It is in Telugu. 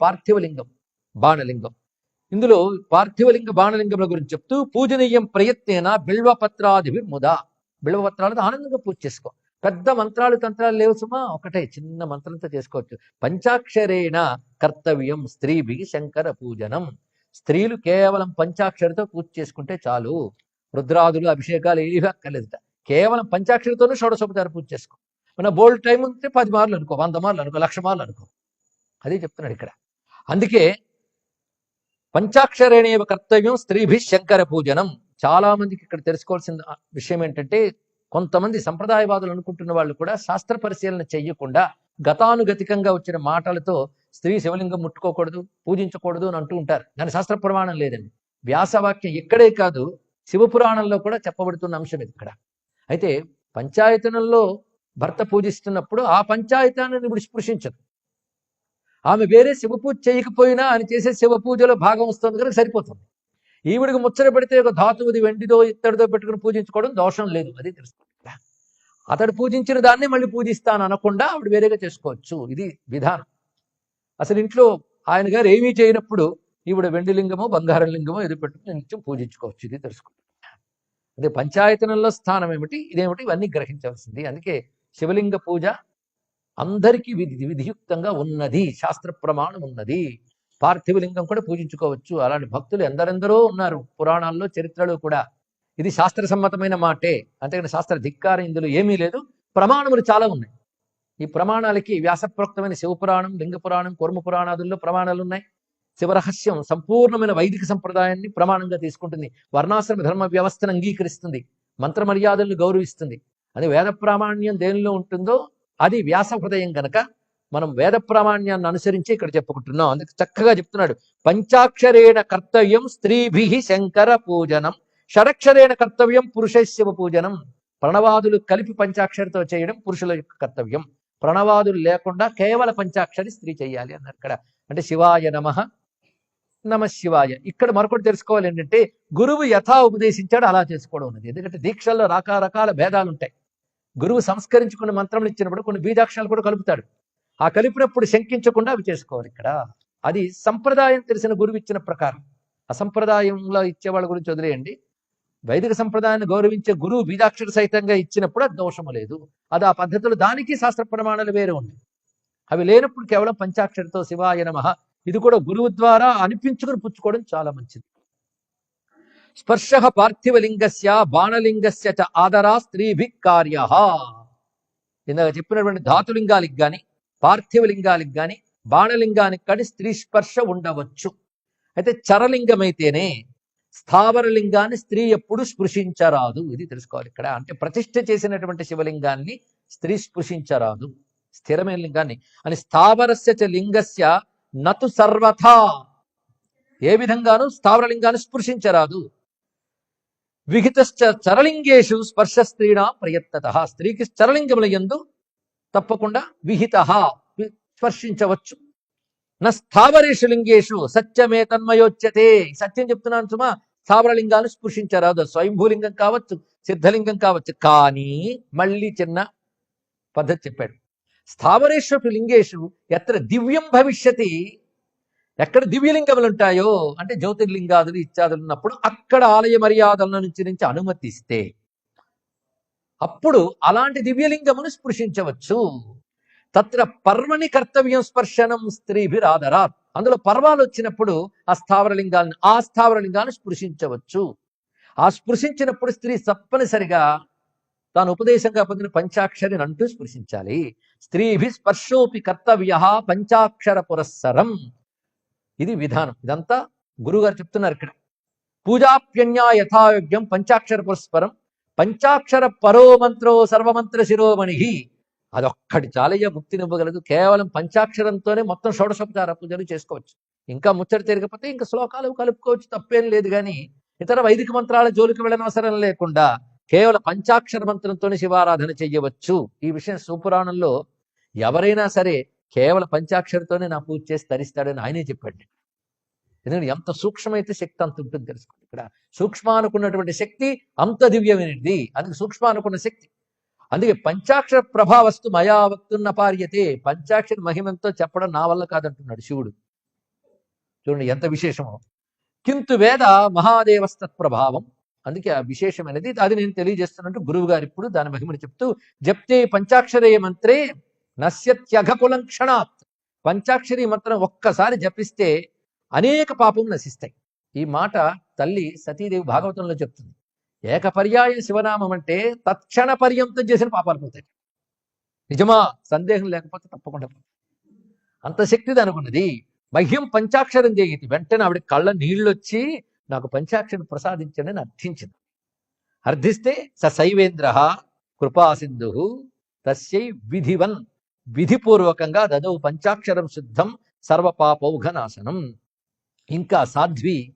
పార్థివలింగం, బాణలింగం. ఇందులో పార్థివలింగ బాణలింగముల గురించి చెప్తూ పూజనీయం ప్రయత్నేన బిల్వపత్రాదివిర్ముదా. బిల్వపత్రాలతో ఆనందంగా పూజ చేసుకో. పెద్ద మంత్రాలు తంత్రాలు లేవు సుమా, ఒకటే చిన్న మంత్రంతో చేసుకోవచ్చు. పంచాక్షరేణ కర్తవ్యం స్త్రీభి శంకర పూజనం. స్త్రీలు కేవలం పంచాక్షరితో పూజ చేసుకుంటే చాలు. రుద్రాదులు అభిషేకాలు ఏవి అక్కర్లేదుట. కేవలం పంచాక్షరితోనూ షోడశోపచార పూజ చేసుకో. మన బోల్డ్ టైం ఉంటే 10 మార్లు అనుకో, 100 మార్లు అనుకో, 1,00,000 మార్లు అనుకో. అదే చెప్తున్నాడు ఇక్కడ. అందుకే పంచాక్షరేణేవ కర్తవ్యం స్త్రీభి శంకర పూజనం. చాలా మందికి ఇక్కడ తెలుసుకోవాల్సిన విషయం ఏంటంటే, కొంతమంది సంప్రదాయవాదులు అనుకుంటున్న వాళ్ళు కూడా శాస్త్ర పరిశీలన చెయ్యకుండా గతానుగతికంగా వచ్చిన మాటలతో స్త్రీ శివలింగం ముట్టుకోకూడదు, పూజించకూడదు అని అంటూ ఉంటారు. దాని శాస్త్ర ప్రమాణం లేదండి. వ్యాసవాక్యం ఇక్కడే కాదు, శివపురాణంలో కూడా చెప్పబడుతున్న అంశం ఇది ఇక్కడ. అయితే పంచాయతనంలో భర్త పూజిస్తున్నప్పుడు ఆ పంచాయతాన్ని స్పృశించదు. ఆమె వేరే శివపూజ చేయకపోయినా అని చేసే శివ పూజలో భాగం వస్తుంది కనుక సరిపోతుంది. ఈవిడికి ముచ్చట పెడితే ఒక ధాతువుది వెండిదో ఇత్తడిదో పెట్టుకుని పూజించుకోవడం దోషం లేదు, అది తెలుసుకోండి. అతడు పూజించిన దాన్ని మళ్ళీ పూజిస్తాను అనకుండా ఆవిడ వేరేగా చేసుకోవచ్చు. ఇది విధానం. అసలు ఇంట్లో ఆయన గారు ఏమీ చేయనప్పుడు ఈవిడ వెండి లింగమో బంగారం లింగమో ఎదురు పెట్టుకుని నిత్యం పూజించుకోవచ్చు. ఇది తెలుసుకోండి. అదే పంచాయతనంలో స్థానం ఏమిటి, ఇదేమిటి, ఇవన్నీ గ్రహించవలసింది. అందుకే శివలింగ పూజ అందరికీ విధియుక్తంగా ఉన్నది, శాస్త్ర ప్రమాణం ఉన్నది. పార్థివలింగం కూడా పూజించుకోవచ్చు. అలాంటి భక్తులు ఎందరెందరో ఉన్నారు పురాణాల్లో, చరిత్రలో కూడా. ఇది శాస్త్ర సమ్మతమైన మాటే, అంతేగాని శాస్త్ర ధిక్కారం ఇందులో ఏమీ లేదు. ప్రమాణములు చాలా ఉన్నాయి. ఈ ప్రమాణాలకి వ్యాసప్రోక్తమైన శివపురాణం, లింగ పురాణం, కూర్మ పురాణాదుల్లో ప్రమాణాలు ఉన్నాయి. శివరహస్యం సంపూర్ణమైన వైదిక సంప్రదాయాన్ని ప్రమాణంగా తీసుకుంటుంది. వర్ణాశ్రమ ధర్మ వ్యవస్థను అంగీకరిస్తుంది, మంత్ర మర్యాదలను గౌరవిస్తుంది. అది వేద ప్రామాణ్యం దేనిలో ఉంటుందో అది వ్యాస హృదయం గనక మనం వేద ప్రామాణ్యాన్ని అనుసరించి ఇక్కడ చెప్పుకుంటున్నాం. అందుకు చక్కగా చెప్తున్నాడు, పంచాక్షరేణ కర్తవ్యం స్త్రీభి శంకర పూజనం, షడక్షరేణ కర్తవ్యం పురుష శివ పూజనం. ప్రణవాదులు కలిపి పంచాక్షరితో చేయడం పురుషుల యొక్క కర్తవ్యం. ప్రణవాదులు లేకుండా కేవల పంచాక్షరి స్త్రీ చేయాలి అన్నారు ఇక్కడ. అంటే శివాయ నమః, నమ శివాయ. ఇక్కడ మరొకటి తెలుసుకోవాలి ఏంటంటే, గురువు యథా ఉపదేశించాడు అలా చేసుకోవడం ఉన్నది. ఎందుకంటే దీక్షల్లో రకరకాల భేదాలు ఉంటాయి. గురువు సంస్కరించుకున్న మంత్రములు ఇచ్చినప్పుడు కొన్ని బీజాక్షరాలు కూడా కలుపుతాడు. ఆ కలిపినప్పుడు శంకించకుండా అవి చేసుకోవాలి ఇక్కడ. అది సంప్రదాయం తెలిసిన గురువు ఇచ్చిన ప్రకారం. అసంప్రదాయంలో ఇచ్చే వాళ్ళ గురించి వదిలేయండి. వైదిక సంప్రదాయాన్ని గౌరవించే గురువు బీజాక్షర సహితంగా ఇచ్చినప్పుడు అది దోషము లేదు. అది ఆ పద్ధతులు, దానికి శాస్త్ర ప్రమాణాలు వేరే ఉన్నాయి. అవి లేనప్పుడు కేవలం పంచాక్షరితో శివాయ నమః, ఇది కూడా గురువు ద్వారా అనిపించుకుని పుచ్చుకోవడం చాలా మంచిది. స్పర్శ పార్థివలింగస్య బాణలింగస్య చ ఆదరా స్త్రీభి కార్య. ఇందాక చెప్పినటువంటి ధాతులింగానికి కానీ పార్థివలింగానికి కానీ బాణలింగానికి కానీ స్త్రీ స్పర్శ ఉండవచ్చు. అయితే చరలింగమైతేనే, స్థావరలింగాన్ని స్త్రీ ఎప్పుడు స్పృశించరాదు. ఇది తెలుసుకోవాలి ఇక్కడ. అంటే ప్రతిష్ఠ చేసినటువంటి శివలింగాన్ని స్త్రీ స్పృశించరాదు, స్థిరమైన లింగాన్ని. అని స్థావరస్య చ లింగస్య నతు సర్వథా, ఏ విధంగానూ స్థావరలింగాన్ని స్పృశించరాదు. విహితశ్చ చరలింగేషు స్పర్శ స్త్రీణ ప్రయత్నత, స్త్రీకి చరలింగముల యందు తప్పకుండా విహిత స్పర్శించవచ్చు. నా స్థావరేషు లింగేషు సత్యమే తన్మయోచ్యతే, సత్యం చెప్తున్నాను సుమా, స్థావరలింగాన్ని స్పృశించరాదు. స్వయంభూలింగం కావచ్చు, సిద్ధలింగం కావచ్చు. కానీ మళ్ళీ చిన్న పద్ధతి చెప్పాడు. స్థావరేషు లింగేషు ఎత్ర దివ్యం భవిష్యతి, ఎక్కడ దివ్యలింగములు ఉంటాయో అంటే జ్యోతిర్లింగాదులు ఇత్యాదులు ఉన్నప్పుడు అక్కడ ఆలయ మర్యాదల నుంచి అనుమతిస్తే అప్పుడు అలాంటి దివ్యలింగమును స్పృశించవచ్చు. తత్ర పర్వని కర్తవ్యం స్పర్శనం స్త్రీభిరాదరాత్, అందులో పర్వాలు వచ్చినప్పుడు ఆ స్థావరలింగాన్ని స్పృశించవచ్చు. ఆ స్పృశించినప్పుడు స్త్రీ తప్పనిసరిగా తాను ఉపదేశంగా పొందిన పంచాక్షరిని అంటూ స్పృశించాలి. స్త్రీభి స్పర్శోపి కర్తవ్య పంచాక్షర పురస్సరం. ఇది విధానం. ఇదంతా గురువుగారు చెప్తున్నారు ఇక్కడ. పూజాప్యన్యా యథాయోగ్యం పంచాక్షర పురస్పరం, పంచాక్షర పరో మంత్రో సర్వమంత్ర శిరోమణి. అదొక్కటి చాలయ్య ముక్తినివ్వగలదు. కేవలం పంచాక్షరంతోనే మొత్తం షోడశోపచార పూజలు చేసుకోవచ్చు. ఇంకా ముచ్చట తిరగకపోతే ఇంకా శ్లోకాలు కలుపుకోవచ్చు, తప్పేం లేదు. కానీ ఇతర వైదిక మంత్రాల జోలికి వెళ్ళనవసరం లేకుండా కేవలం పంచాక్షర మంత్రంతోనే శివారాధన చెయ్యవచ్చు. ఈ విషయం శివపురాణంలో ఎవరైనా సరే కేవలం పంచాక్షరితోనే నా పూజ చేసి తరిస్తాడని ఆయనే చెప్పాడు. ఎందుకంటే ఎంత సూక్ష్మమైతే శక్తి అంత ఉంటుంది తెలుసుకోండి. ఇక్కడ సూక్ష్మానుకున్నటువంటి శక్తి అంత దివ్యమైనది. అందుకే సూక్ష్మానుకున్న శక్తి. అందుకే పంచాక్షర ప్రభావస్తు మయా వక్తున్న పార్యతే, పంచాక్షర మహిమంతో చెప్పడం నా వల్ల కాదంటున్నాడు శివుడు. చూడండి ఎంత విశేషమో. కింతు వేద మహాదేవస్తత్ ప్రభావం. అందుకే ఆ విశేషమైనది అది నేను తెలియజేస్తున్నట్టు గురువు గారు ఇప్పుడు దాని మహిమని చెప్తూ, జప్తే పంచాక్షరే మంత్రే నశ్యత్యఘకులం క్షణాత్. పంచాక్షరి మంత్రం ఒక్కసారి జపిస్తే అనేక పాపం నశిస్తాయి. ఈ మాట తల్లి సతీదేవి భాగవతంలో చెప్తుంది. ఏకపర్యాయ శివనామం అంటే తత్క్షణ పర్యంతం చేసిన పాపాలు పోతాయి. నిజమా? సందేహం లేకపోతే తప్పకుండా అంత శక్తిది అనుకున్నది. మహ్యం పంచాక్షరం చేయతి. వెంటనే ఆవిడ కళ్ళ నీళ్ళొచ్చి నాకు పంచాక్షరం ప్రసాదించండి అని అర్థించింది. అర్థిస్తే స శైవేంద్ర కృపాసింధు తస్యై విధివన్, విధిపూర్వకంగా దదౌ పంచాక్షరం శుద్ధం సర్వపాపౌఘనాశనం. ఇంకా సాధ్వి